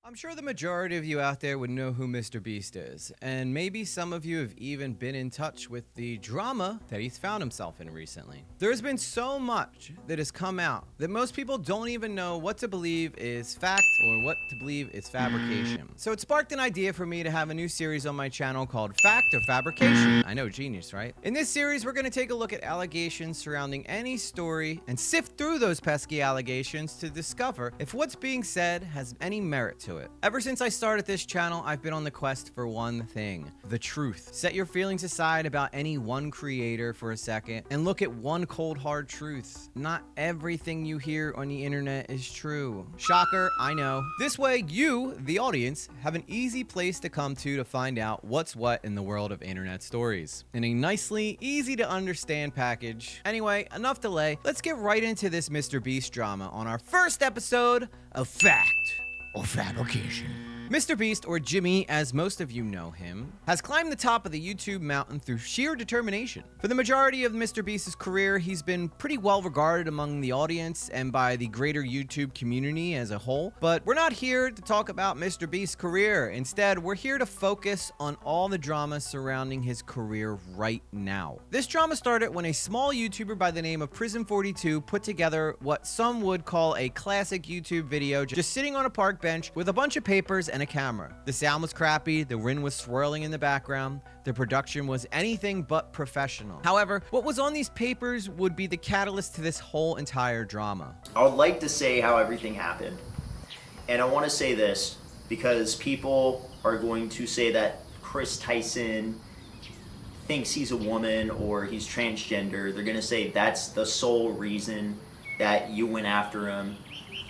I'm sure the majority of you out there would know who Mr. Beast is, and maybe some of you have even been in touch with the drama that he's found himself in recently. There's been so much that has come out that most people don't even know what to believe is fact or what to believe is fabrication. So it sparked an idea for me to have a new series on my channel called Fact or Fabrication. I know, genius, right? In this series, we're going to take a look at allegations surrounding any story and sift through those pesky allegations to discover if what's being said has any merit to it. Ever since I started this channel, I've been on the quest for one thing: the truth. Set your feelings aside about any one creator for a second and look at one cold hard truth. Not everything you hear on the internet is true. Shocker, I know. This way, you, the audience, have an easy place to come to find out what's what in the world of internet stories in a nicely easy to understand package. Anyway, enough delay. Let's get right into this Mr. Beast drama on our first episode of Fact or Fabrication. Mr. Beast, or Jimmy as most of you know him, has climbed the top of the YouTube mountain through sheer determination. For the majority of Mr. Beast's career, he's been pretty well regarded among the audience and by the greater YouTube community as a whole. But we're not here to talk about Mr. Beast's career. Instead, we're here to focus on all the drama surrounding his career right now. This drama started when a small YouTuber by the name of Prism 42 put together what some would call a classic YouTube video, just sitting on a park bench with a bunch of papers and a camera. The sound was crappy, the wind was swirling in the background, the production was anything but professional. However, what was on these papers would be the catalyst to this whole entire drama. I would like to say how everything happened, and I want to say this because people are going to say that Chris Tyson thinks he's a woman or he's transgender. They're going to say that's the sole reason that you went after him.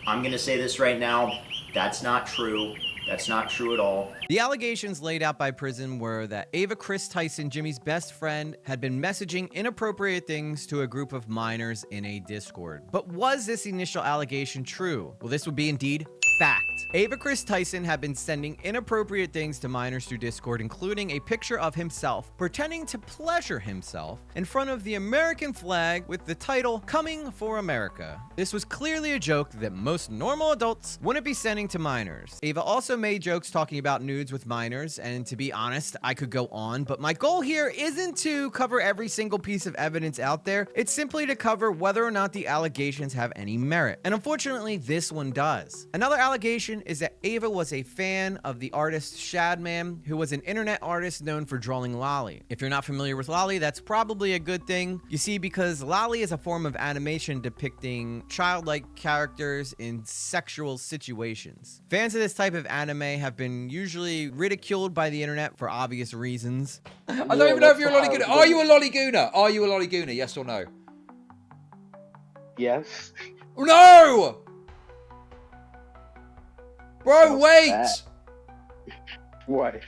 I'm going to say this right now, that's not true. That's not true at all. The allegations laid out by Prism were that Ava Chris Tyson, Jimmy's best friend, had been messaging inappropriate things to a group of minors in a Discord. But was this initial allegation true? Well, this would be indeed fact. Ava Chris Tyson had been sending inappropriate things to minors through Discord, including a picture of himself pretending to pleasure himself in front of the American flag with the title "Coming for America." This was clearly a joke that most normal adults wouldn't be sending to minors. Ava also made jokes talking about nudes with minors, and to be honest, I could go on, but my goal here isn't to cover every single piece of evidence out there. It's simply to cover whether or not the allegations have any merit. And unfortunately, this one does. Another allegation is that Ava was a fan of the artist Shadman, who was an internet artist known for drawing lolly. If you're not familiar with lolly, that's probably a good thing. You see, because lolly is a form of animation depicting childlike characters in sexual situations. Fans of this type of anime have been usually ridiculed by the internet for obvious reasons. I don't even know if you're a lollygooner. Are you a lollygooner? Are you a lollygooner? Yes or no? Yes. No! Bro, wait! What?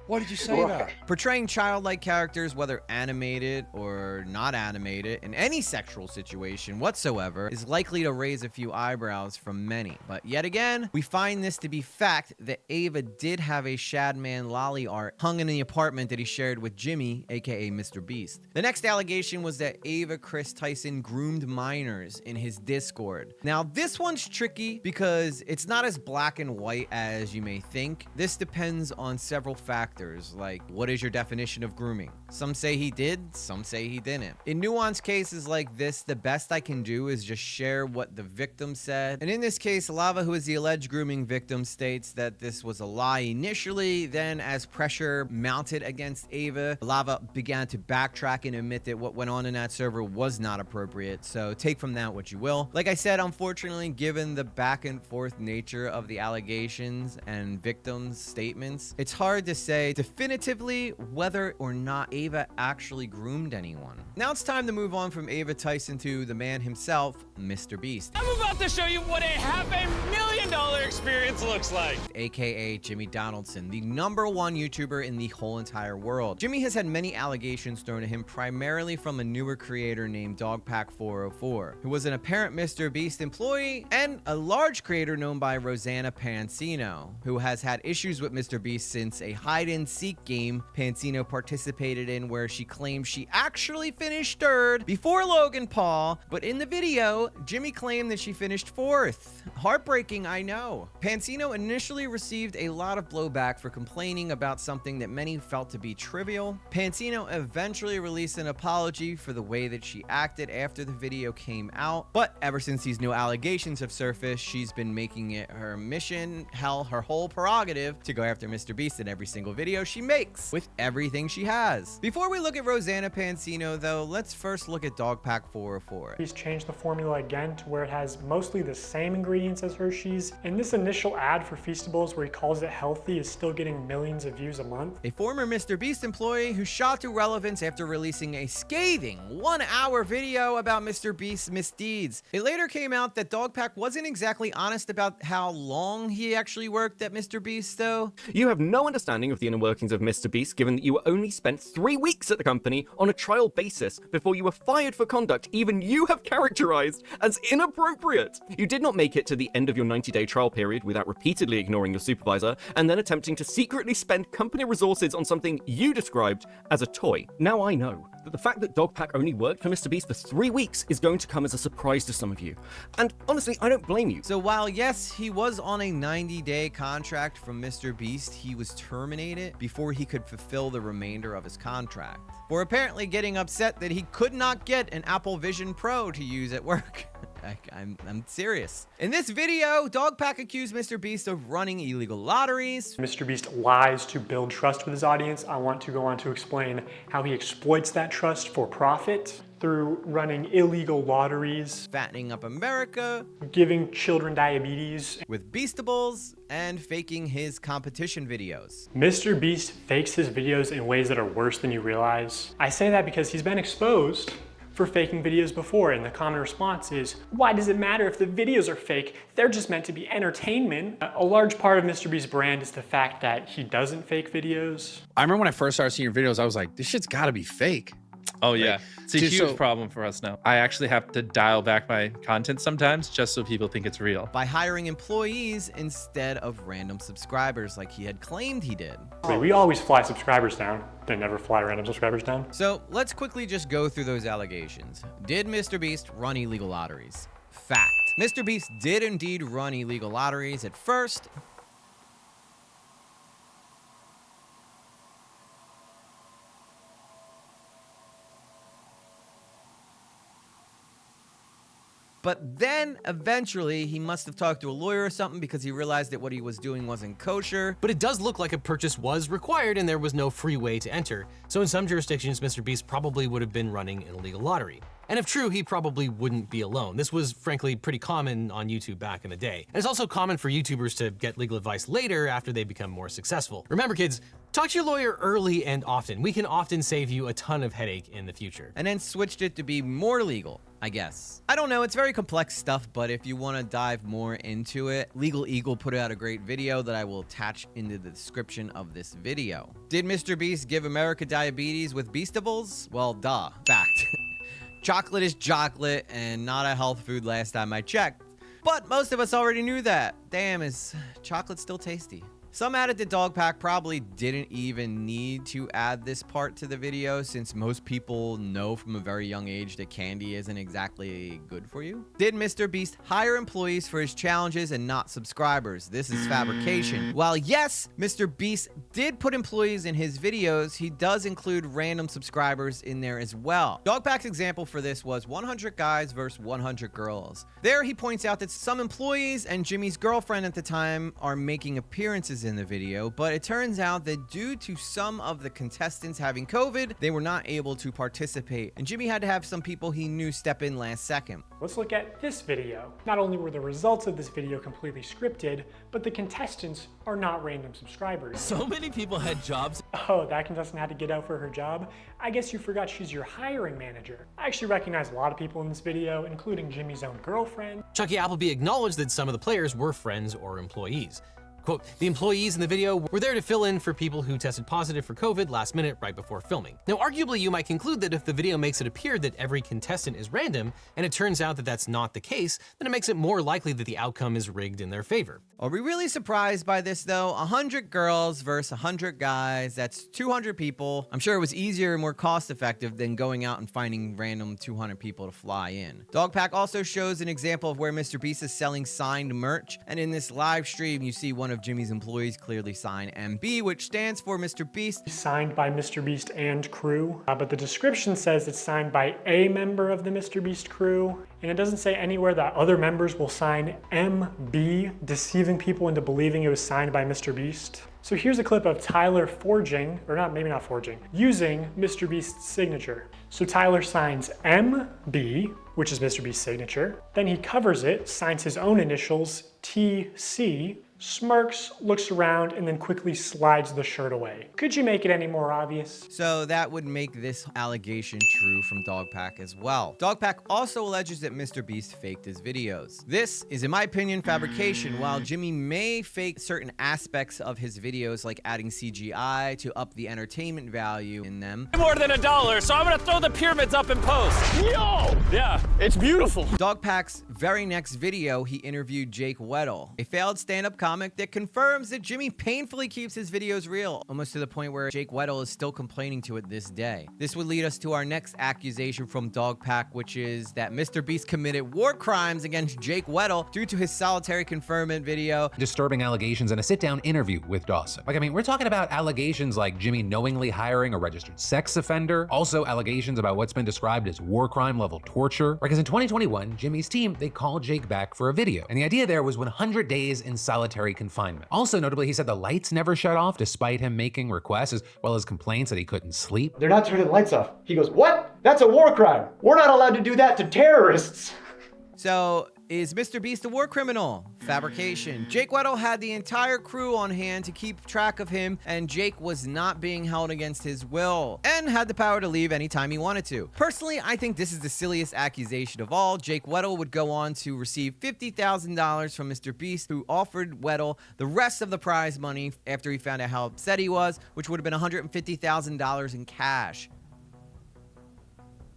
Why did you say that? Portraying childlike characters, whether animated or not animated, in any sexual situation whatsoever, is likely to raise a few eyebrows from many. But yet again, we find this to be fact that Ava did have a Shadman lolly art hung in the apartment that he shared with Jimmy, aka Mr. Beast. The next allegation was that Ava Chris Tyson groomed minors in his Discord. Now, this one's tricky because it's not as black and white as you may think. This depends on several factors. Like, what is your definition of grooming? Some say he did, some say he didn't. In nuanced cases like this, the best I can do is just share what the victim said. And in this case, Lava, who is the alleged grooming victim, states that this was a lie initially. Then, as pressure mounted against Ava, Lava began to backtrack and admit that what went on in that server was not appropriate. So take from that what you will. Like I said, unfortunately, given the back and forth nature of the allegations and victims' statements, it's hard to say definitively whether or not Ava actually groomed anyone. Now it's time to move on from Ava Tyson to the man himself, Mr. Beast. I'm about to show you what a $500,000 experience experience looks like. AKA Jimmy Donaldson, the #1 YouTuber in the whole entire world. Jimmy has had many allegations thrown at him, primarily from a newer creator named Dogpack 404, who was an apparent Mr. Beast employee, and a large creator known by Rosanna Pansino, who has had issues with Mr. Beast since a hide-and-seek game Pansino participated in where she claimed she actually finished 3rd before Logan Paul, but in the video, Jimmy claimed that she finished 4th. Heartbreaking, I know. Pansino initially received a lot of blowback for complaining about something that many felt to be trivial. Pansino eventually released an apology for the way that she acted after the video came out, but ever since these new allegations have surfaced, she's been making it her mission, hell, her whole prerogative, to go after Mr. Beast in every single video she makes, with everything she has. Before we look at Rosanna Pansino, though, let's first look at Dogpack 404. He's changed the formula again to where it has mostly the same ingredients as Hershey's, and this initial ad for Feastables where he calls it healthy is still getting millions of views a month. A former Mr. Beast employee who shot to relevance after releasing a scathing 1-hour video about Mr. Beast's misdeeds. It later came out that Dogpack wasn't exactly honest about how long he actually worked at Mr. Beast, though. You have no understanding of the inner workings of Mr. Beast, given that you were only spent 3 weeks at the company on a trial basis before you were fired for conduct even you have characterized as inappropriate. You did not make it to the end of your 90-day trial period without repeatedly ignoring your supervisor and then attempting to secretly spend company resources on something you described as a toy. Now I know that the fact that Dogpack only worked for Mr. Beast for 3 weeks is going to come as a surprise to some of you. And honestly, I don't blame you. So while yes, he was on a 90-day contract from Mr. Beast, he was terminated before he could fulfill the remainder of his contract, for apparently getting upset that he could not get an Apple Vision Pro to use at work. I'm serious. In this video, Dogpack accused Mr. Beast of running illegal lotteries. Mr. Beast lies to build trust with his audience. I want to go on to explain how he exploits that trust for profit through running illegal lotteries, Fattening up America, giving children diabetes, with Beastables, and faking his competition videos. Mr. Beast fakes his videos in ways that are worse than you realize. I say that because he's been exposed for faking videos before, and the common response is, why does it matter if the videos are fake? They're just meant to be entertainment. A large part of Mr. Beast's brand is the fact that he doesn't fake videos. I remember when I first started seeing your videos, I was like, this shit's gotta be fake. Oh yeah, it's a dude, huge problem for us now. I actually have to dial back my content sometimes just so people think it's real. By hiring employees instead of random subscribers like he had claimed he did. We always fly subscribers down. They never fly random subscribers down. So let's quickly just go through those allegations. Did Mr. Beast run illegal lotteries? Fact. Mr. Beast did indeed run illegal lotteries at first. But then eventually he must have talked to a lawyer or something because he realized that what he was doing wasn't kosher. But it does look like a purchase was required and there was no free way to enter. So in some jurisdictions, Mr. Beast probably would have been running an illegal lottery. And if true, he probably wouldn't be alone. This was frankly pretty common on YouTube back in the day. And it's also common for YouTubers to get legal advice later after they become more successful. Remember kids, talk to your lawyer early and often. We can often save you a ton of headache in the future. And then switched it to be more legal, I guess. I don't know, it's very complex stuff, but if you want to dive more into it, Legal Eagle put out a great video that I will attach into the description of this video. Did Mr. Beast give America diabetes with Beastables? Well, duh. Fact. Chocolate is chocolate and not a health food last time I checked. But most of us already knew that. Damn, is chocolate still tasty? Some added that Dogpack probably didn't even need to add this part to the video since most people know from a very young age that candy isn't exactly good for you. Did Mr. Beast hire employees for his challenges and not subscribers? This is fabrication. While yes, Mr. Beast did put employees in his videos, he does include random subscribers in there as well. Dogpack's example for this was 100 guys versus 100 girls. There he points out that some employees and Jimmy's girlfriend at the time are making appearances is in the video, but it turns out that due to some of the contestants having COVID, they were not able to participate, and Jimmy had to have some people he knew step in last second. Let's look at this video. Not only were the results of this video completely scripted, but the contestants are not random subscribers. So many people had jobs. Oh, that contestant had to get out for her job? I guess you forgot she's your hiring manager. I actually recognize a lot of people in this video, including Jimmy's own girlfriend. Chucky Appleby acknowledged that some of the players were friends or employees. Quote, the employees in the video were there to fill in for people who tested positive for COVID last minute right before filming. Now, arguably, you might conclude that if the video makes it appear that every contestant is random, and it turns out that that's not the case, then it makes it more likely that the outcome is rigged in their favor. Are we really surprised by this though? 100 girls versus 100 guys, that's 200 people. I'm sure it was easier and more cost effective than going out and finding random 200 people to fly in. Dogpack also shows an example of where Mr. Beast is selling signed merch, and in this live stream you see one of Jimmy's employees clearly sign MB, which stands for Mr. Beast. Signed by Mr. Beast and crew, but the description says it's signed by a member of the Mr. Beast crew, and it doesn't say anywhere that other members will sign MB, deceiving people into believing it was signed by Mr. Beast. So here's a clip of Tyler forging, or not, maybe not forging, using Mr. Beast's signature. So Tyler signs MB, which is Mr. Beast's signature. Then he covers it, signs his own initials, TC, smirks, looks around, and then quickly slides the shirt away. Could you make it any more obvious? So that would make this allegation true from Dogpack as well. Dogpack also alleges that Mr. Beast faked his videos. This is, in my opinion, fabrication. While Jimmy may fake certain aspects of his videos, like adding CGI to up the entertainment value in them. More than $1, so I'm gonna throw the pyramids up in post. Yo! Yeah, it's beautiful. Dogpack's very next video, he interviewed Jake Weddle, a failed stand-up comic that confirms that Jimmy painfully keeps his videos real, almost to the point where Jake Weddle is still complaining to it this day. This would lead us to our next accusation from Dogpack, which is that Mr. Beast committed war crimes against Jake Weddle due to his solitary confinement video. Disturbing allegations in a sit-down interview with Dawson. Like, I mean, we're talking about allegations like Jimmy knowingly hiring a registered sex offender, also allegations about what's been described as war crime level torture. Because in 2021, Jimmy's team, they called Jake back for a video. And the idea there was 100 days in solitary confinement. Also notably, he said the lights never shut off despite him making requests as well as complaints that he couldn't sleep. They're not turning the lights off. He goes, what? That's a war crime. We're not allowed to do that to terrorists. So, is Mr. Beast a war criminal? Fabrication. Jake Weddle had the entire crew on hand to keep track of him, and Jake was not being held against his will, and had the power to leave anytime he wanted to. Personally, I think this is the silliest accusation of all. Jake Weddle would go on to receive $50,000 from Mr. Beast, who offered Weddle the rest of the prize money after he found out how upset he was, which would have been $150,000 in cash.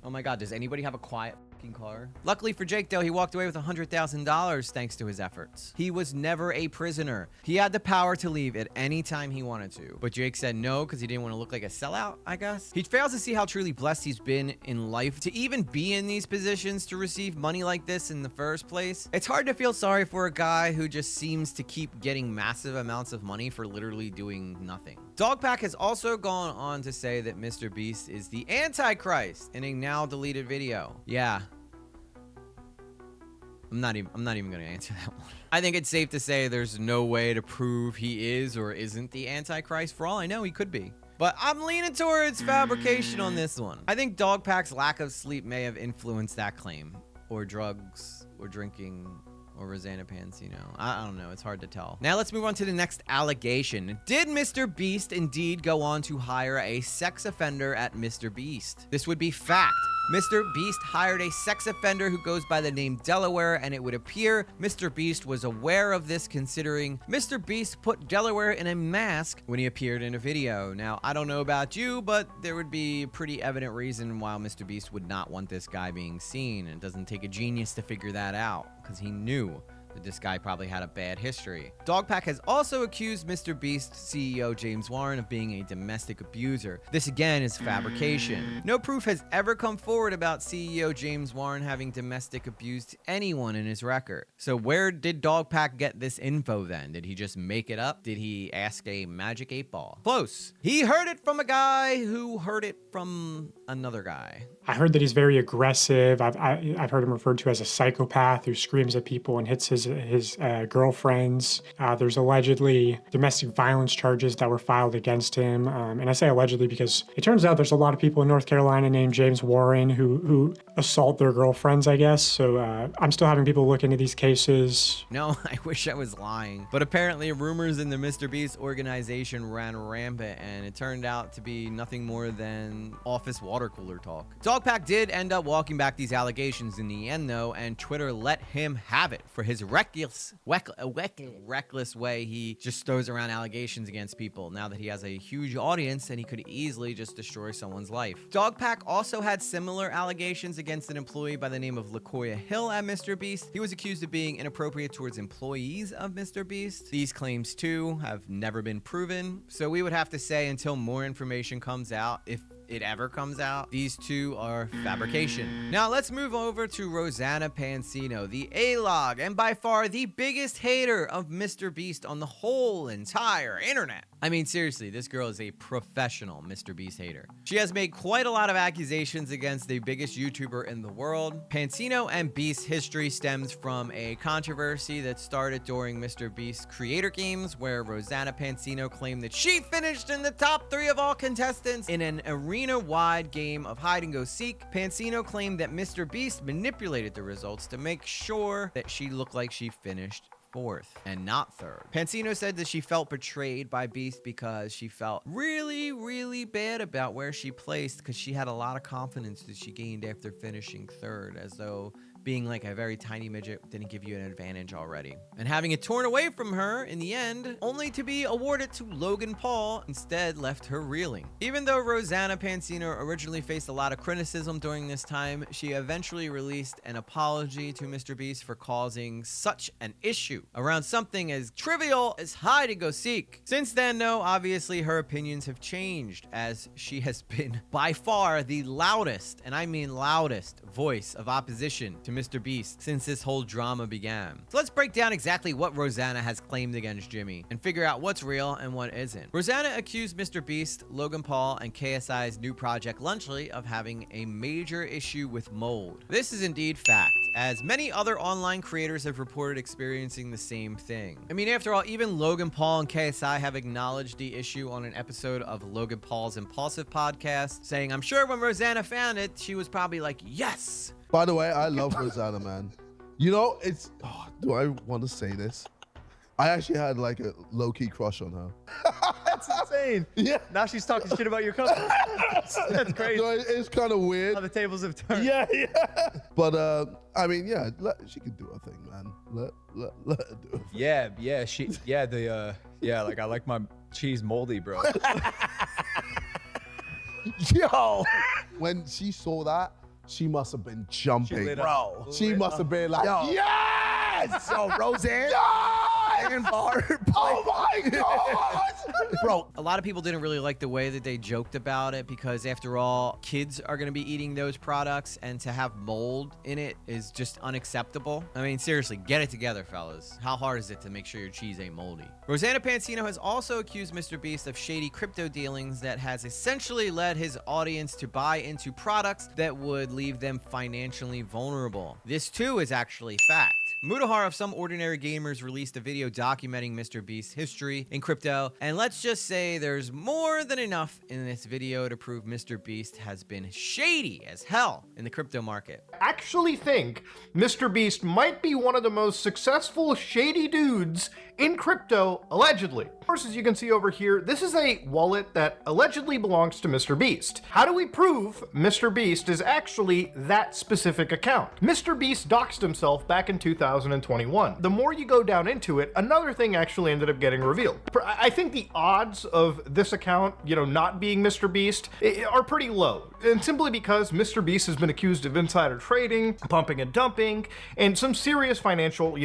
Oh my God, does anybody have a quiet car? Luckily for Jake, though, he walked away with $100,000 thanks to his efforts. He was never a prisoner. He had the power to leave at any time he wanted to. But Jake said no because he didn't want to look like a sellout, I guess. He fails to see how truly blessed he's been in life to even be in these positions to receive money like this in the first place. It's hard to feel sorry for a guy who just seems to keep getting massive amounts of money for literally doing nothing. Dogpack has also gone on to say that Mr. Beast is the Antichrist in a now deleted video. Yeah. I'm not even gonna answer that one. I think it's safe to say there's no way to prove he is or isn't the Antichrist. For all I know, he could be. But I'm leaning towards fabrication on this one. I think Dogpack's lack of sleep may have influenced that claim. Or drugs, or drinking, or Rosanna Pansino. I don't know, it's hard to tell. Now let's move on to the next allegation. Did Mr. Beast indeed go on to hire a sex offender at Mr. Beast? This would be fact. Mr. Beast hired a sex offender who goes by the name Delaware, and it would appear Mr. Beast was aware of this, considering Mr. Beast put Delaware in a mask when he appeared in a video. Now, I don't know about you, but there would be a pretty evident reason why Mr. Beast would not want this guy being seen, and it doesn't take a genius to figure that out, because he knew that this guy probably had a bad history. Dogpack has also accused Mr. Beast CEO James Warren of being a domestic abuser. This again is fabrication. No proof has ever come forward about CEO James Warren having domestic abused anyone in his record. So where did Dogpack get this info then? Did he just make it up? Did he ask a magic 8-ball? Close. He heard it from a guy who heard it from another guy. I heard that he's very aggressive. I've heard him referred to as a psychopath who screams at people and hits his girlfriends. There's allegedly domestic violence charges that were filed against him. And I say allegedly because it turns out there's a lot of people in North Carolina named James Warren who assault their girlfriends, I guess. So I'm still having people look into these cases. No, I wish I was lying. But apparently rumors in the Mr. Beast organization ran rampant, and it turned out to be nothing more than office water cooler talk. Dogpack did end up walking back these allegations in the end, though, and Twitter let him have it for his reckless way he just throws around allegations against people now that he has a huge audience and he could easily just destroy someone's life. Dogpack also had similar allegations against an employee by the name of LaCoya Hill at Mr. Beast. He was accused of being inappropriate towards employees of Mr. Beast. These claims, too, have never been proven, so we would have to say until more information comes out, if it ever comes out, these two are fabrication. Now let's move over to Rosanna Pansino, the A-log and by far the biggest hater of Mr. Beast on the whole entire internet. I mean, seriously, this girl is a professional Mr. Beast hater. She has made quite a lot of accusations against the biggest YouTuber in the world. Pansino and Beast's history stems from a controversy that started during Mr. Beast's Creator Games, where Rosanna Pansino claimed that she finished in the top 3 of all contestants in an arena-wide game of hide-and-go-seek. Pansino claimed that Mr. Beast manipulated the results to make sure that she looked like she finished 4th and not 3rd. Pansino said that she felt betrayed by Beast because she felt really bad about where she placed because she had a lot of confidence that she gained after finishing 3rd, as though being like a very tiny midget didn't give you an advantage already. And having it torn away from her in the end, only to be awarded to Logan Paul, instead left her reeling. Even though Rosanna Pansino originally faced a lot of criticism during this time, she eventually released an apology to Mr. Beast for causing such an issue around something as trivial as hide-and-go-seek. Since then, though, obviously her opinions have changed, as she has been by far the loudest, and I mean loudest, voice of opposition to Mr. Beast since this whole drama began. So let's break down exactly what Rosanna has claimed against Jimmy and figure out what's real and what isn't. Rosanna accused Mr. Beast, Logan Paul, and KSI's new project Lunchly of having a major issue with mold. This is indeed fact, as many other online creators have reported experiencing the same thing. I mean, after all, even Logan Paul and KSI have acknowledged the issue on an episode of Logan Paul's Impulsive podcast, saying, I'm sure when Rosanna found it, she was probably like, yes! By the way, I love Rosanna, man. You know, it's... Oh, do I want to say this? I actually had like a low-key crush on her. That's insane. Yeah. Now she's talking shit about your company. That's crazy. So it's kind of weird. How the tables have turned. Yeah. But, I mean, yeah, she can do her thing, man. Let her do it. Yeah, like I like my cheese moldy, bro. Yo! When she saw that, she must have been jumping, bro. She must have been like, Yo. yes! Yo, Roseanne. Yes! Oh my God! Bro, a lot of people didn't really like the way that they joked about it because after all, kids are going to be eating those products, and to have mold in it is just unacceptable. I mean, seriously, get it together, fellas. How hard is it to make sure your cheese ain't moldy? Rosanna Pansino has also accused Mr. Beast of shady crypto dealings that has essentially led his audience to buy into products that would leave them financially vulnerable. This too is actually fact. Mudahar of Some Ordinary Gamers released a video documenting Mr. Beast's history in crypto, and let's just say there's more than enough in this video to prove Mr. Beast has been shady as hell in the crypto market. I actually think Mr. Beast might be one of the most successful shady dudes in crypto, allegedly. Of course, as you can see over here, this is a wallet that allegedly belongs to Mr. Beast. How do we prove Mr. Beast is actually that specific account? Mr. Beast doxed himself back in 2021. The more you go down into it, another thing actually ended up getting revealed. I think the odds of this account, not being Mr. Beast are pretty low. And simply because Mr. Beast has been accused of insider trading, pumping and dumping, and some serious financial,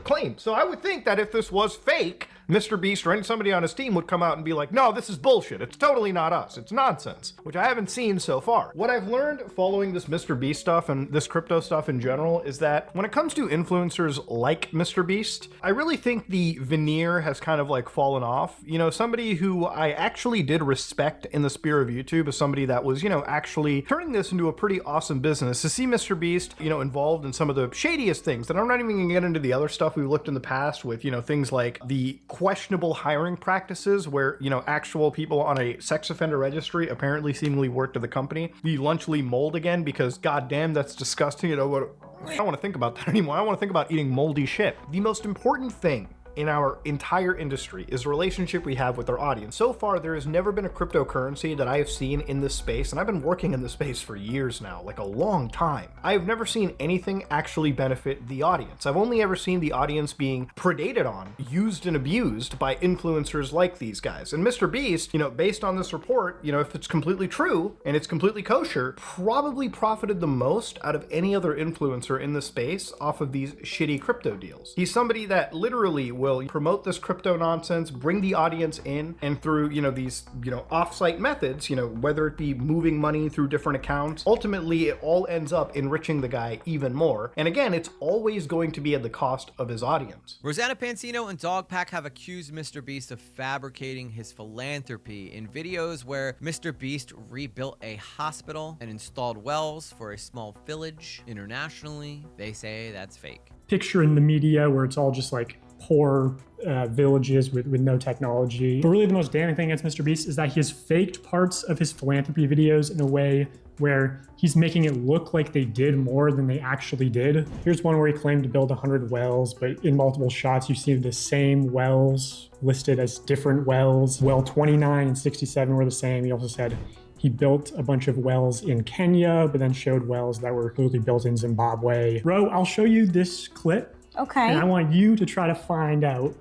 claims. So I would think that if this was fake, Mr. Beast or somebody on his team would come out and be like, no, this is bullshit. It's totally not us. It's nonsense, which I haven't seen so far. What I've learned following this Mr. Beast stuff and this crypto stuff in general is that when it comes to influencers like Mr. Beast, I really think the veneer has kind of like fallen off. You know, somebody who I actually did respect in the sphere of YouTube is somebody that was, you know, actually turning this into a pretty awesome business. To see Mr. Beast, you know, involved in some of the shadiest things, that I'm not even gonna get into the other stuff we've looked in the past with, you know, things like the questionable hiring practices where, you know, actual people on a sex offender registry apparently seemingly worked at the company. The lunchly mold again, because goddamn, that's disgusting. You know what? I don't want to think about that anymore. I want to think about eating moldy shit. The most important thing in our entire industry is the relationship we have with our audience. So far, there has never been a cryptocurrency that I have seen in this space, and I've been working in this space for years now, like a long time. I have never seen anything actually benefit the audience. I've only ever seen the audience being predated on, used and abused by influencers like these guys. And Mr. Beast, you know, based on this report, you know, if it's completely true and it's completely kosher, probably profited the most out of any other influencer in the space off of these shitty crypto deals. He's somebody that literally will promote this crypto nonsense, bring the audience in, and through, you know, these, you know, off-site methods, you know, whether it be moving money through different accounts, ultimately it all ends up enriching the guy even more. And again, it's always going to be at the cost of his audience. Rosanna Pansino and Dogpack have accused Mr. Beast of fabricating his philanthropy in videos where Mr. Beast rebuilt a hospital and installed wells for a small village internationally. They say that's fake. Picture in the media where it's all just like poor villages with no technology. But really the most damning thing against Mr. Beast is that he has faked parts of his philanthropy videos in a way where he's making it look like they did more than they actually did. Here's one where he claimed to build 100 wells, but in multiple shots you see the same wells listed as different wells. Well 29 and 67 were the same. He also said he built a bunch of wells in Kenya, but then showed wells that were clearly built in Zimbabwe. Ro, I'll show you this clip. Okay. And I want you to try to find out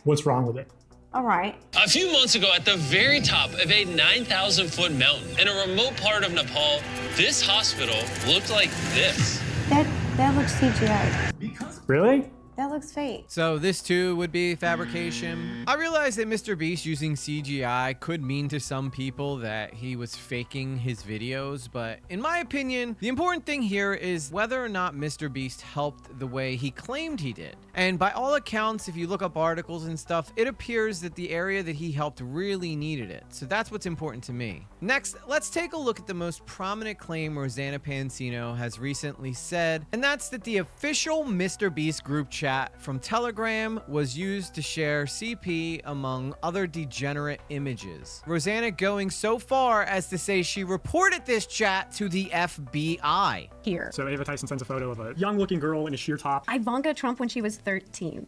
what's wrong with it. All right. A few months ago, at the very top of a 9,000-foot mountain in a remote part of Nepal, this hospital looked like this. That looks CGI. Really? That looks fake. So this too would be fabrication. I realize that Mr. Beast using CGI could mean to some people that he was faking his videos, but in my opinion, the important thing here is whether or not Mr. Beast helped the way he claimed he did. And by all accounts, if you look up articles and stuff, it appears that the area that he helped really needed it. So that's what's important to me. Next, let's take a look at the most prominent claim Rosanna Pansino has recently said, and that's that the official Mr. Beast group chat from Telegram was used to share CP among other degenerate images. Rosanna going so far as to say she reported this chat to the FBI. Here. So Ava Tyson sends a photo of a young-looking girl in a sheer top. Ivanka Trump when she was 13.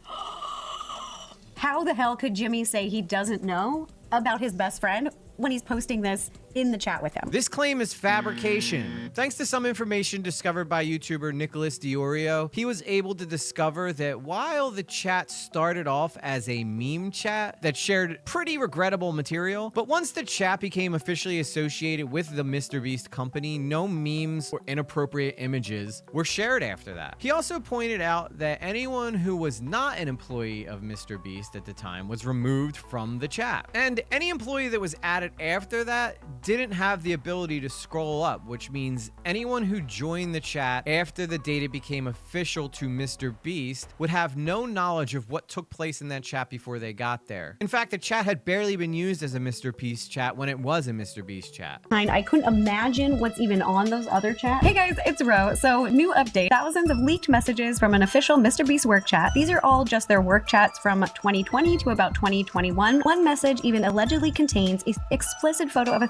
How the hell could Jimmy say he doesn't know about his best friend when he's posting this in the chat with him? This claim is fabrication. Thanks to some information discovered by YouTuber Nicholas Deorio, he was able to discover that while the chat started off as a meme chat that shared pretty regrettable material, but once the chat became officially associated with the Mr. Beast company, no memes or inappropriate images were shared after that. He also pointed out that anyone who was not an employee of Mr. Beast at the time was removed from the chat. And any employee that was added after that didn't have the ability to scroll up, which means anyone who joined the chat after the date it became official to Mr. Beast would have no knowledge of what took place in that chat before they got there. In fact, the chat had barely been used as a Mr. Beast chat when it was a Mr. Beast chat. I couldn't imagine what's even on those other chats. Hey guys, it's Ro. So new update, thousands of leaked messages from an official Mr. Beast work chat. These are all just their work chats from 2020 to about 2021. One message even allegedly contains an explicit photo of a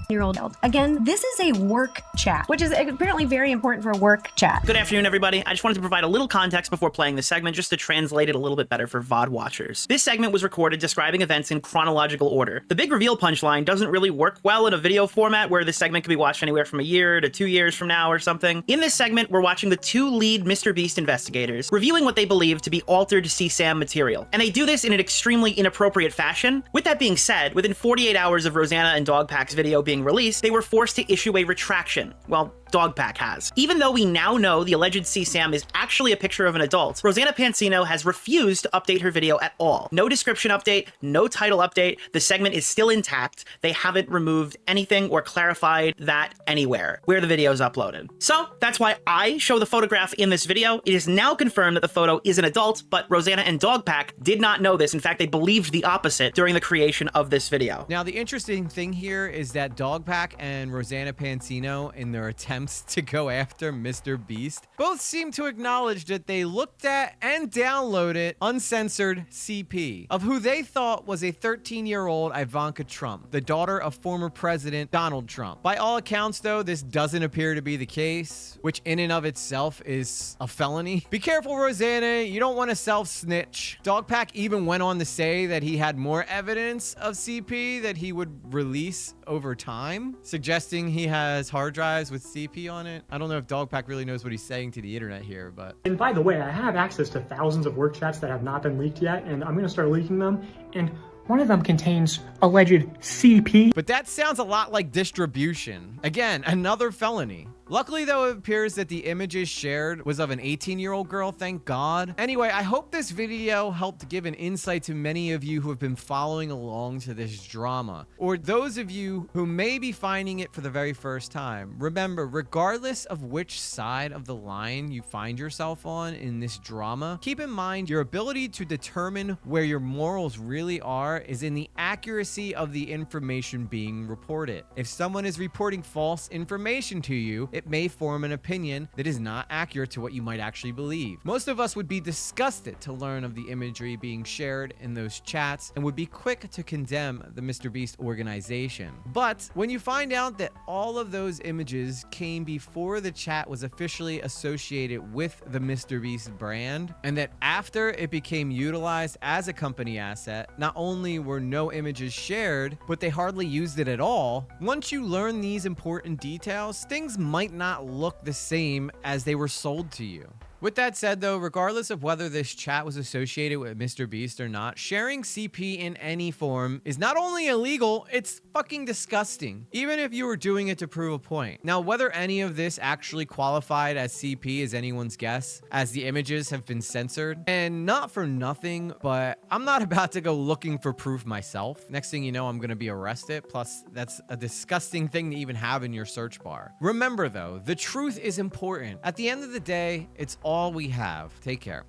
year-old. Again, this is a work chat, which is apparently very important for a work chat. Good afternoon, everybody. I just wanted to provide a little context before playing this segment, just to translate it a little bit better for VOD watchers. This segment was recorded describing events in chronological order. The big reveal punchline doesn't really work well in a video format where this segment can be watched anywhere from a year to 2 years from now or something. In this segment, we're watching the two lead Mr. Beast investigators reviewing what they believe to be altered CSAM material. And they do this in an extremely inappropriate fashion. With that being said, within 48 hours of Rosanna and Dogpack's video being released, they were forced to issue a retraction. Well, Dogpack has. Even though we now know the alleged CSAM is actually a picture of an adult, Rosanna Pansino has refused to update her video at all. No description update, no title update, the segment is still intact. They haven't removed anything or clarified that anywhere where the video is uploaded. So that's why I show the photograph in this video. It is now confirmed that the photo is an adult, but Rosanna and Dogpack did not know this. In fact, they believed the opposite during the creation of this video. Now, the interesting thing here is that Dogpack and Rosanna Pansino, in their attempts to go after Mr. Beast, both seem to acknowledge that they looked at and downloaded uncensored CP of who they thought was a 13-year-old Ivanka Trump, the daughter of former President Donald Trump. By all accounts, though, this doesn't appear to be the case, which in and of itself is a felony. Be careful, Rosanna. You don't want to self-snitch. Dogpack even went on to say that he had more evidence of CP that he would release over time, suggesting he has hard drives with CP on it. I don't know if Dogpack really knows what he's saying to the internet here, but... And by the way, I have access to thousands of work chats that have not been leaked yet, and I'm gonna start leaking them, and one of them contains alleged CP. But that sounds a lot like distribution. Again, another felony. Luckily, though, it appears that the images shared was of an 18-year-old girl, thank God. Anyway, I hope this video helped give an insight to many of you who have been following along to this drama, or those of you who may be finding it for the very first time. Remember, regardless of which side of the line you find yourself on in this drama, keep in mind your ability to determine where your morals really are is in the accuracy of the information being reported. If someone is reporting false information to you, it may form an opinion that is not accurate to what you might actually believe. Most of us would be disgusted to learn of the imagery being shared in those chats and would be quick to condemn the Mr. Beast organization. But when you find out that all of those images came before the chat was officially associated with the Mr. Beast brand, and that after it became utilized as a company asset, not only were no images shared, but they hardly used it at all, once you learn these important details, things might not look the same as they were sold to you. With that said, though, regardless of whether this chat was associated with Mr. Beast or not, sharing CP in any form is not only illegal, it's fucking disgusting, even if you were doing it to prove a point. Now, whether any of this actually qualified as CP is anyone's guess, as the images have been censored. And not for nothing, but I'm not about to go looking for proof myself. Next thing you know, I'm gonna be arrested. Plus, that's a disgusting thing to even have in your search bar. Remember, though, the truth is important. At the end of the day, it's all we have. Take care.